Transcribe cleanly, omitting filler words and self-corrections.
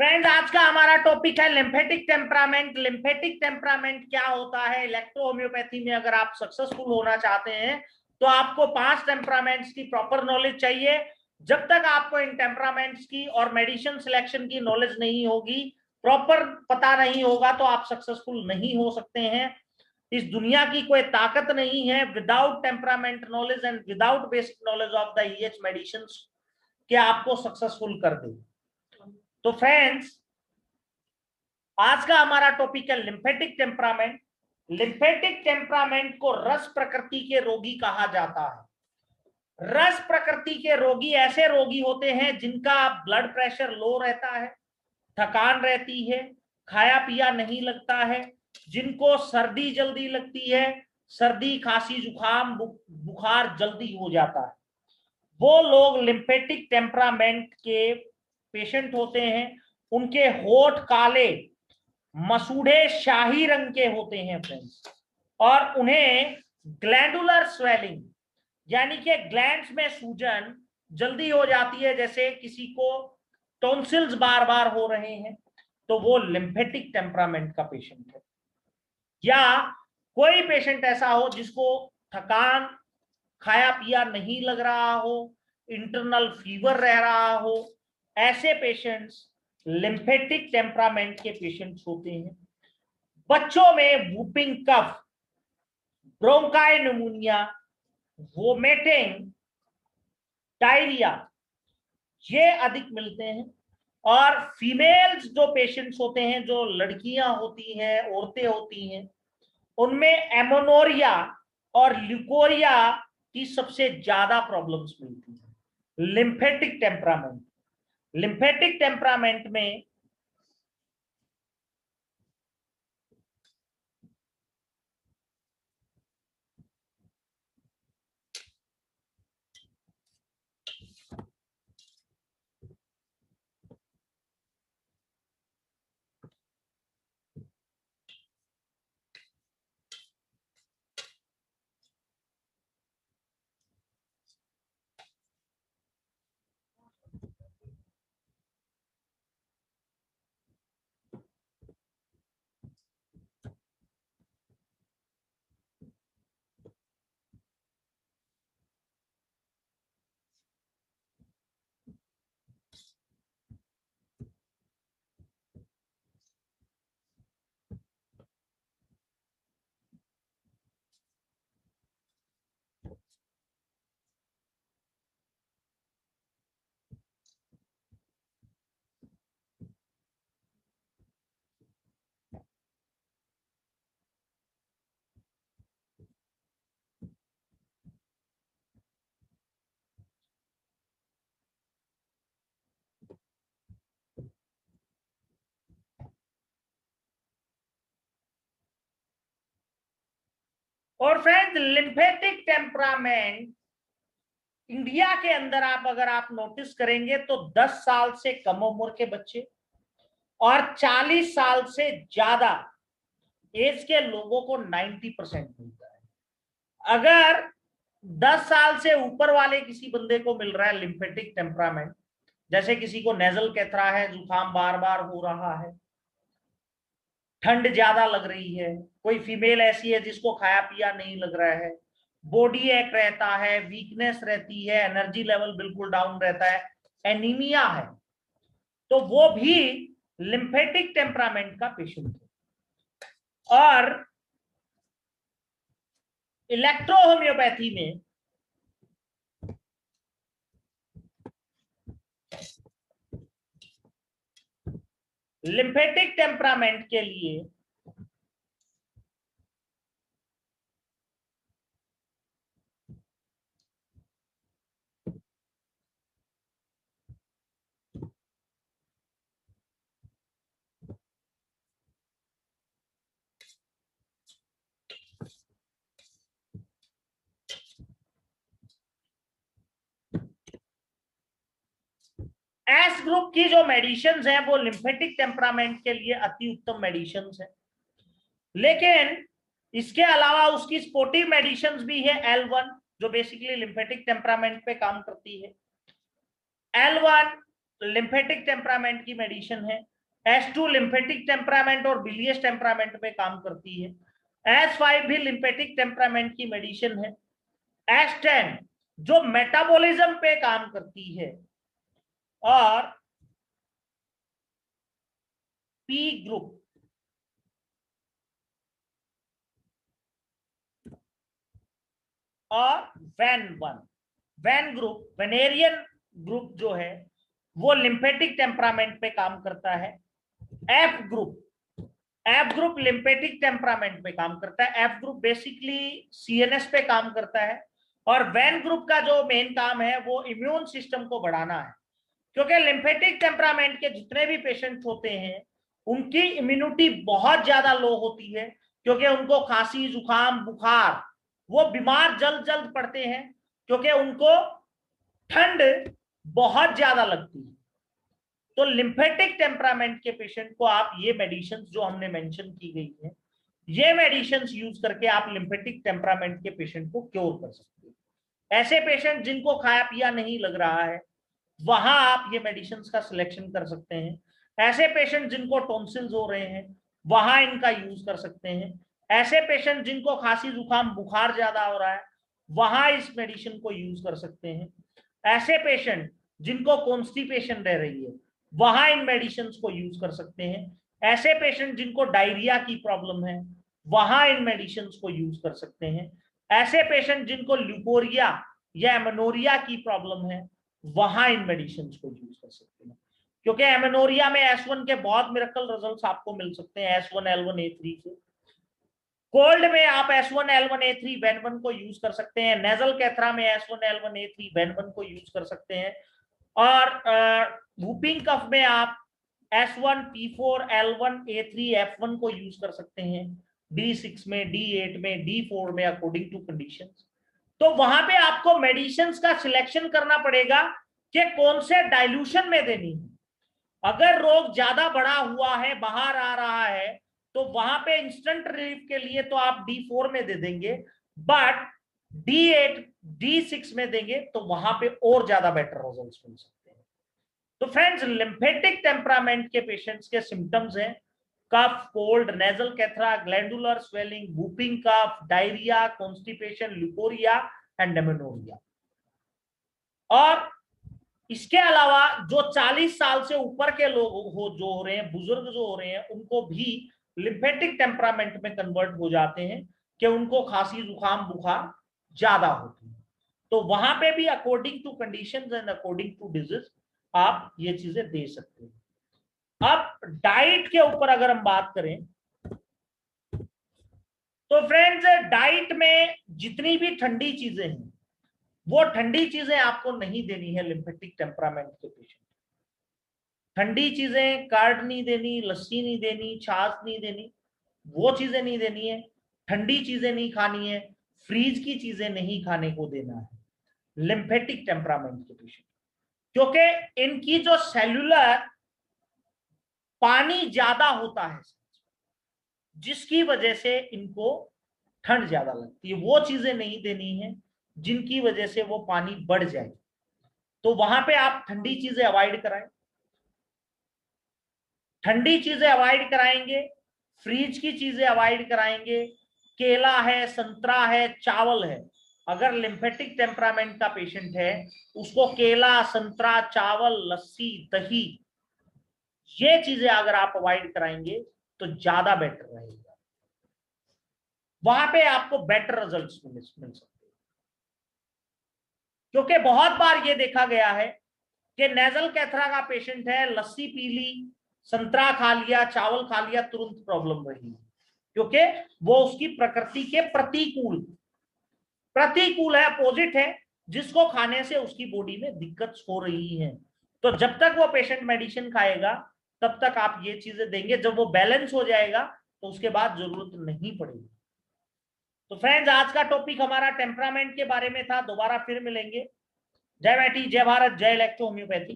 Friend, आज का हमारा टॉपिक है लिम्फेटिक टेम्परामेंट। लिम्फेटिक टेम्परामेंट क्या होता है? इलेक्ट्रो होम्योपैथी में अगर आप सक्सेसफुल होना चाहते हैं तो आपको 5 टेम्परामेंट्स की प्रॉपर नॉलेज चाहिए। जब तक आपको इन टेम्परामेंट्स की और मेडिसिन सिलेक्शन की नॉलेज नहीं होगी, प्रॉपर पता नहीं होगा, तो आप सक्सेसफुल नहीं हो सकते हैं। इस दुनिया की कोई ताकत नहीं है without temperament knowledge and without basic knowledge of the EH medicine कि आपको सक्सेसफुल कर दे। तो फ्रेंड्स, आज का हमारा टॉपिक है लिम्फेटिक टेम्परामेंट। लिम्फेटिक टेम्परामेंट को रस प्रकृति के रोगी कहा जाता है। रस प्रकृति के रोगी ऐसे रोगी होते हैं जिनका ब्लड प्रेशर लो रहता है, थकान रहती है, खाया पिया नहीं लगता है, जिनको सर्दी जल्दी लगती है, सर्दी खांसी जुकाम बुखार जल्दी हो जाता है, वो लोग लिम्फेटिक टेम्परामेंट के पेशेंट होते हैं। उनके होठ काले मसूड़े शाही रंग के होते हैं फ्रेंड्स, और उन्हें ग्लैंडुलर स्वेलिंग यानी कि ग्लैंड्स में सूजन जल्दी हो जाती है। जैसे किसी को टॉन्सिल्स बार बार हो रहे हैं तो वो लिम्फेटिक टेम्परामेंट का पेशेंट है। या कोई पेशेंट ऐसा हो जिसको थकान, खाया पिया नहीं लग रहा हो, इंटरनल फीवर रह रहा हो, ऐसे पेशेंट्स लिम्फेटिक टेम्परामेंट के पेशेंट्स होते हैं। बच्चों में whooping cough, bronchial pneumonia, vomiting, diarrhoea ये अधिक मिलते हैं। और फीमेल्स जो पेशेंट्स होते हैं, जो लड़कियां होती हैं, औरतें होती हैं, उनमें एमोनोरिया और ल्यूकोरिया की सबसे ज्यादा प्रॉब्लम्स मिलती है। लिम्फेटिक टेम्परामेंट में और फ्रेंड्स, लिम्फेटिक टेम्परामेंट इंडिया के अंदर आप अगर आप नोटिस करेंगे तो 10 साल से कम उम्र के बच्चे और 40 साल से ज्यादा एज के लोगों को 90% मिलता है। अगर 10 साल से ऊपर वाले किसी बंदे को मिल रहा है लिम्फेटिक टेम्परामेंट, जैसे किसी को नेजल कैथरा है, जुकाम बार बार हो रहा है, ठंड ज्यादा लग रही है, कोई फीमेल ऐसी है जिसको खाया पिया नहीं लग रहा है, बॉडी एक रहता है, वीकनेस रहती है, एनर्जी लेवल बिल्कुल डाउन रहता है, एनीमिया है, तो वो भी लिम्फेटिक टेम्परामेंट का पेशेंट है। और इलेक्ट्रो होम्योपैथी में लिम्फेटिक टेम्परामेंट के लिए एस ग्रुप की जो मेडिसिन है वो लिम्फेटिक टेम्परामेंट के लिए अति उत्तम मेडिसिन है। लेकिन इसके अलावा उसकी स्पोर्टिव मेडिसिन भी है L1, जो बेसिकली लिम्फेटिक टेम्परामेंट पे काम करती है। L1 लिम्फेटिक टेम्परामेंट की मेडिसिन है। S2 लिम्फेटिक टेम्परामेंट और बिलियस टेम्परामेंट में काम करती है। S5 भी लिम्फेटिक टेम्परामेंट की मेडिसिन है। S10 जो मेटाबॉलिज्म पे काम करती है। और P ग्रुप और वैन ग्रुप, वेनेरियन ग्रुप जो है वो लिम्फेटिक टेम्परामेंट पे काम करता है। एफ ग्रुप लिम्फेटिक टेम्परामेंट पे काम करता है। एफ ग्रुप बेसिकली सीएनएस पे काम करता है। और वैन ग्रुप का जो मेन काम है वो इम्यून सिस्टम को बढ़ाना है, क्योंकि लिम्फेटिक टेम्परामेंट के जितने भी पेशेंट होते हैं उनकी इम्यूनिटी बहुत ज्यादा लो होती है, क्योंकि उनको खांसी जुकाम बुखार, वो बीमार जल्द जल्द पड़ते हैं क्योंकि उनको ठंड बहुत ज्यादा लगती है। तो लिम्फेटिक टेम्परामेंट के पेशेंट को आप ये मेडिसिन जो हमने मेंशन की गई है, ये मेडिसिन यूज करके आप लिम्फेटिक टेम्परामेंट के पेशेंट को क्योर कर सकते हैं। ऐसे पेशेंट जिनको खाया पिया नहीं लग रहा है वहां आप ये मेडिसिन का सिलेक्शन कर सकते हैं। ऐसे पेशेंट जिनको टॉन्सिल्स हो रहे हैं वहां इनका यूज कर सकते हैं। ऐसे पेशेंट जिनको खांसी जुकाम बुखार ज्यादा हो रहा है वहां इस मेडिसिन को यूज कर सकते हैं। ऐसे पेशेंट जिनको कॉन्स्टिपेशन रह रही है वहां इन मेडिसिन को यूज कर सकते हैं। ऐसे पेशेंट जिनको डायरिया की प्रॉब्लम है वहां इन मेडिसिन को यूज कर सकते हैं। ऐसे पेशेंट जिनको ल्यूकोरिया या एमनोरिया की प्रॉब्लम है वहां इन मेडिसिन को यूज कर सकते हैं, क्योंकि एमेनोरिया में S1 के बहुत मिरेकल रिजल्ट्स आपको मिल सकते हैं S1L1A3 से। कोल्ड में आप S1L1A3 वेन1 को यूज कर सकते हैं। नेजल कैथरा में S1L1A3 वेन1 को यूज कर सकते हैं। और वूपिंग कफ में आप S1P4L1A3F1 को यूज कर सकते हैं, D6 में, D8 में, D4 में, अकॉर्डिंग टू कंडीशंस। तो वहां पे आपको मेडिसिन का सिलेक्शन करना पड़ेगा कि कौन से डाइल्यूशन में देनी है। अगर रोग ज्यादा बढ़ा हुआ है, बाहर आ रहा है, तो वहां पे इंस्टेंट रिलीफ के लिए तो आप D4 में दे देंगे, बट D8 D6 में देंगे तो वहां पे और ज्यादा बेटर रिजल्ट्स मिल सकते हैं। तो फ्रेंड्स, लिम्फेटिक टेम्परामेंट के पेशेंट्स के सिम्टम्स हैं cough, cold, nasal catarrh, glandular swelling, whooping cough, diarrhoea, constipation, leucorrhoea and amenorrhoea. और इसके अलावा जो 40 साल से ऊपर के लोग जो हो रहे हैं, बुजुर्ग जो हो रहे हैं, उनको भी लिम्फेटिक टेम्परामेंट में कन्वर्ट हो जाते हैं कि उनको खांसी जुकाम बुखार ज्यादा होती है। तो वहां पे भी according to conditions and according to disease आप ये चीजें दे सकते हैं। अब डाइट के ऊपर अगर हम बात करें तो फ्रेंड्स, डाइट में जितनी भी ठंडी चीजें हैं वो ठंडी चीजें आपको नहीं देनी है लिम्फेटिक टेम्परामेंट के पेशेंट। ठंडी चीजें, कार्ड नहीं देनी, लस्सी नहीं देनी, छाछ नहीं देनी, वो चीजें नहीं देनी है। ठंडी चीजें नहीं खानी है, फ्रीज की चीजें नहीं खाने को देना है लिम्फेटिक टेम्परामेंट के पेशेंट, क्योंकि इनकी जो सेल्यूलर पानी ज्यादा होता है जिसकी वजह से इनको ठंड ज्यादा लगती है। वो चीजें नहीं देनी है जिनकी वजह से वो पानी बढ़ जाए। तो वहां पे आप ठंडी चीजें अवॉइड कराएं। ठंडी चीजें अवॉइड कराएंगे, फ्रीज की चीजें अवॉइड कराएंगे। केला है, संतरा है, चावल है। अगर लिम्फेटिक टेम्परामेंट का पेशेंट है उसको केला, संतरा, चावल, लस्सी, दही, ये चीजें अगर आप अवॉइड कराएंगे तो ज्यादा बेटर रहेगा। वहां पे आपको बेटर रिजल्ट्स मिल सकते हैं, क्योंकि बहुत बार ये देखा गया है कि नेजल कैथरा का पेशेंट है, लस्सी पी ली, संतरा खा लिया, चावल खा लिया, तुरंत प्रॉब्लम रही, क्योंकि वो उसकी प्रकृति के प्रतिकूल है, अपोजिट है, जिसको खाने से उसकी बॉडी में दिक्कत हो रही है। तो जब तक वो पेशेंट मेडिसिन खाएगा तब तक आप ये चीजें देंगे। जब वो बैलेंस हो जाएगा तो उसके बाद जरूरत नहीं पड़ेगी। तो फ्रेंड्स, आज का टॉपिक हमारा टेम्परामेंट के बारे में था। दोबारा फिर मिलेंगे। जय मैटी, जय भारत, जय इलेक्ट्रो होम्योपैथी।